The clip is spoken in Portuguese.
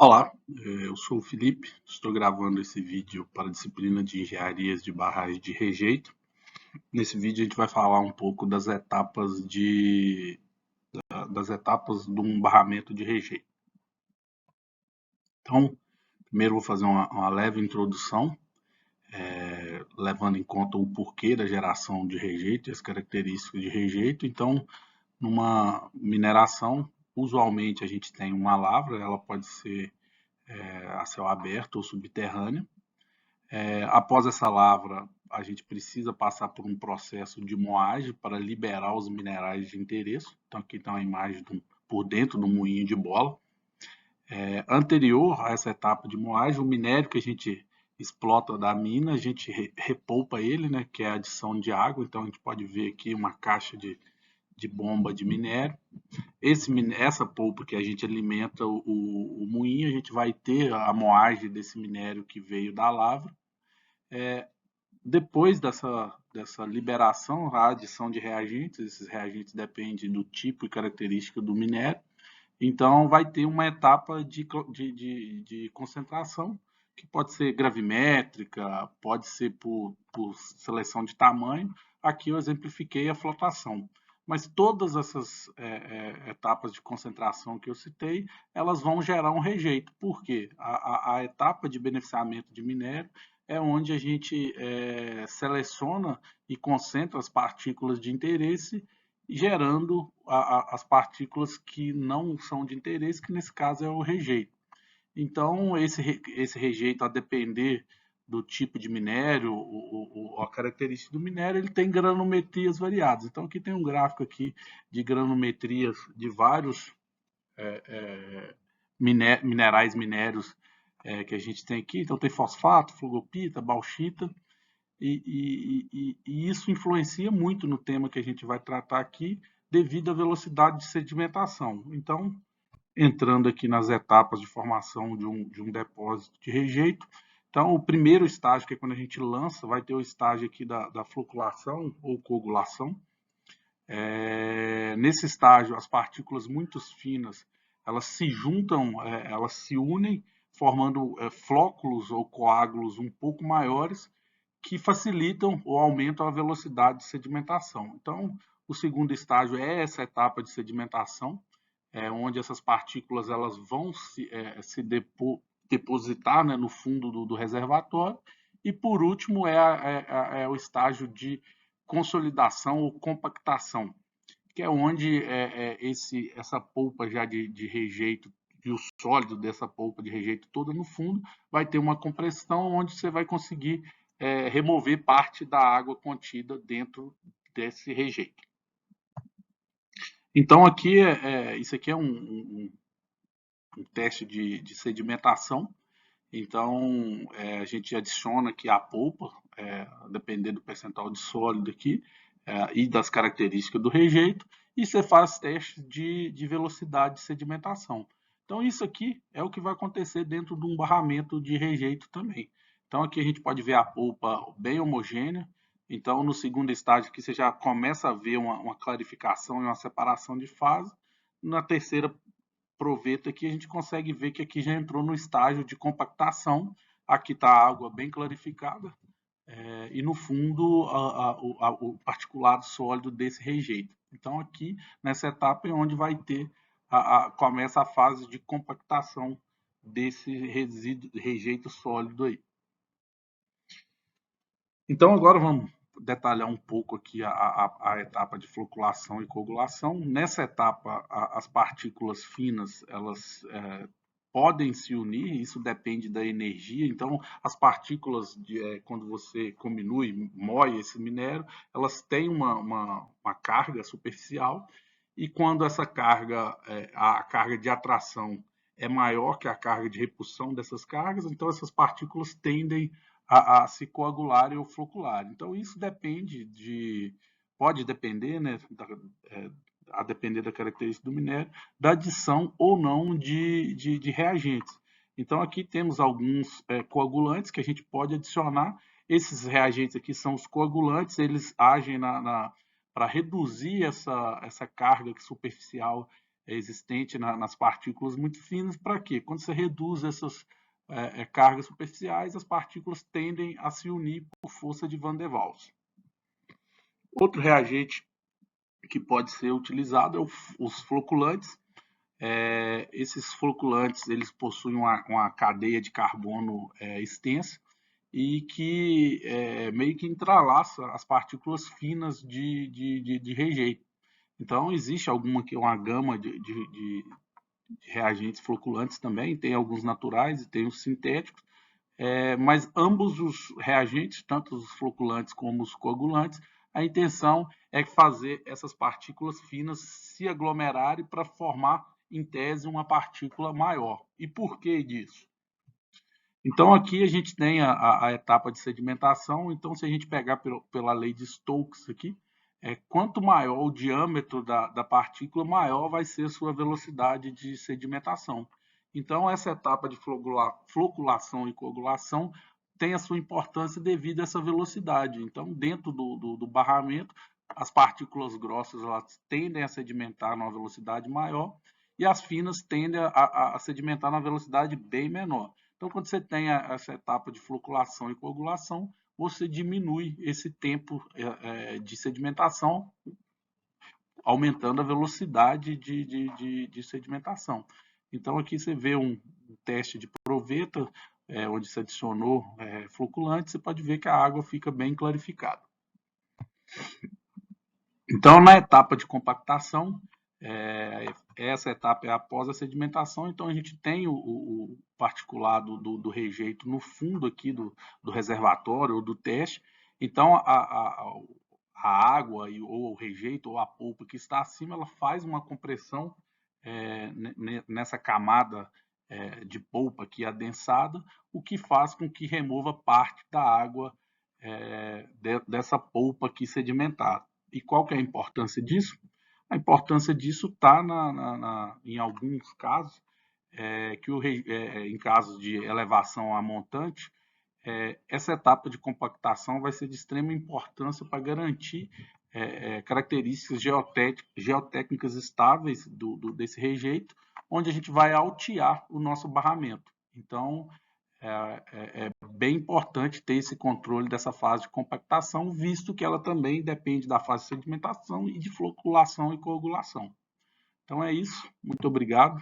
Olá, eu sou o Felipe, estou gravando esse vídeo para a disciplina de Engenharias de Barragem de Rejeito. Nesse vídeo a gente vai falar um pouco das etapas de um barramento de rejeito. Então, primeiro vou fazer uma leve introdução, levando em conta o porquê da geração de rejeito e as características de rejeito. Então, numa mineração, usualmente a gente tem uma lavra, ela pode ser a céu aberto ou subterrânea. Após essa lavra, a gente precisa passar por um processo de moagem para liberar os minerais de interesse. Então, aqui está uma imagem por dentro do moinho de bola. Anterior a essa etapa de moagem, o minério que a gente explota da mina, a gente repolpa ele, né, que é a adição de água. Então, a gente pode ver aqui uma caixa de bomba de minério. Essa polpa que a gente alimenta o moinho, a gente vai ter a moagem desse minério que veio da lavra. Depois dessa liberação, a adição de reagentes, esses reagentes dependem do tipo e característica do minério, então vai ter uma etapa de concentração, que pode ser gravimétrica, pode ser por seleção de tamanho. Aqui eu exemplifiquei a flotação. Mas todas essas etapas de concentração que eu citei, elas vão gerar um rejeito. Por quê? A etapa de beneficiamento de minério é onde a gente seleciona e concentra as partículas de interesse, gerando as partículas que não são de interesse, que nesse caso é o rejeito. Então, esse rejeito, a depender do tipo de minério, a característica do minério, ele tem granumetrias variadas. Então, aqui tem um gráfico aqui de granumetrias de vários minerais minérios que a gente tem aqui. Então, tem fosfato, flogopita, bauxita, e isso influencia muito no tema que a gente vai tratar aqui, devido à velocidade de sedimentação. Então, entrando aqui nas etapas de formação de um depósito de rejeito, então o primeiro estágio, que é quando a gente lança, vai ter o estágio aqui da floculação ou coagulação. Nesse estágio, as partículas muito finas, elas se juntam, elas se unem, formando flóculos ou coágulos um pouco maiores, que facilitam ou aumentam a velocidade de sedimentação. Então, o segundo estágio é essa etapa de sedimentação, onde essas partículas elas vão se depositar, né, no fundo do reservatório. E, por último, é o estágio de consolidação ou compactação, que é onde essa polpa já de rejeito e o sólido dessa polpa de rejeito toda no fundo vai ter uma compressão onde você vai conseguir remover parte da água contida dentro desse rejeito. Então aqui isso aqui é um teste de sedimentação. Então a gente adiciona aqui a polpa, dependendo do percentual de sólido aqui e das características do rejeito, e você faz testes de velocidade de sedimentação. Então isso aqui é o que vai acontecer dentro de um barramento de rejeito também. Então aqui a gente pode ver a polpa bem homogênea. Então no segundo estágio aqui você já começa a ver uma clarificação e uma separação de fase. Na terceira proveta aqui a gente consegue ver que aqui já entrou no estágio de compactação. Aqui está a água bem clarificada e no fundo o particulado sólido desse rejeito. Então aqui nessa etapa é onde vai ter começa a fase de compactação desse rejeito sólido aí. Então agora vamos detalhar um pouco aqui a etapa de floculação e coagulação. Nessa etapa, as partículas finas, elas podem se unir, isso depende da energia. Então, as partículas, quando você cominui, moe esse minério, elas têm uma carga superficial, e quando essa carga, a carga de atração é maior que a carga de repulsão dessas cargas, então essas partículas tendem a se coagularem ou flocularem. Então, isso pode depender, né, a depender da característica do minério, da adição ou não de reagentes. Então, aqui temos alguns coagulantes que a gente pode adicionar. Esses reagentes aqui são os coagulantes, eles agem para reduzir essa carga superficial existente nas partículas muito finas. Para quê? Quando você reduz essas cargas superficiais, as partículas tendem a se unir por força de Van der Waals. Outro reagente que pode ser utilizado é os floculantes. Esses floculantes eles possuem uma cadeia de carbono extensa e que meio que entrelaça as partículas finas de rejeito. Então, existe uma gama de reagentes floculantes também, tem alguns naturais e tem os sintéticos, mas ambos os reagentes, tanto os floculantes como os coagulantes, a intenção é fazer essas partículas finas se aglomerarem para formar, em tese, uma partícula maior. E por que disso? Então, aqui a gente tem a etapa de sedimentação. Então, se a gente pegar pela lei de Stokes aqui, quanto maior o diâmetro da partícula, maior vai ser a sua velocidade de sedimentação. Então, essa etapa de floculação e coagulação tem a sua importância devido a essa velocidade. Então, dentro do barramento, as partículas grossas elas tendem a sedimentar numa velocidade maior e as finas tendem a sedimentar numa velocidade bem menor. Então, quando você tem essa etapa de floculação e coagulação, você diminui esse tempo de sedimentação, aumentando a velocidade de sedimentação. Então, aqui você vê um teste de proveta, onde se adicionou floculante, você pode ver que a água fica bem clarificada. Então, na etapa de compactação, essa etapa é após a sedimentação, então a gente tem o particulado do rejeito no fundo aqui do reservatório ou do teste. Então, a água ou o rejeito ou a polpa que está acima, ela faz uma compressão nessa camada de polpa aqui adensada, o que faz com que remova parte da água dessa polpa aqui sedimentada. E qual que é a importância disso? A importância disso está em alguns casos, em casos de elevação a montante, essa etapa de compactação vai ser de extrema importância para garantir características geotécnicas estáveis desse rejeito, onde a gente vai altear o nosso barramento. Então, é bem importante ter esse controle dessa fase de compactação, visto que ela também depende da fase de sedimentação e de floculação e coagulação. Então é isso. Muito obrigado.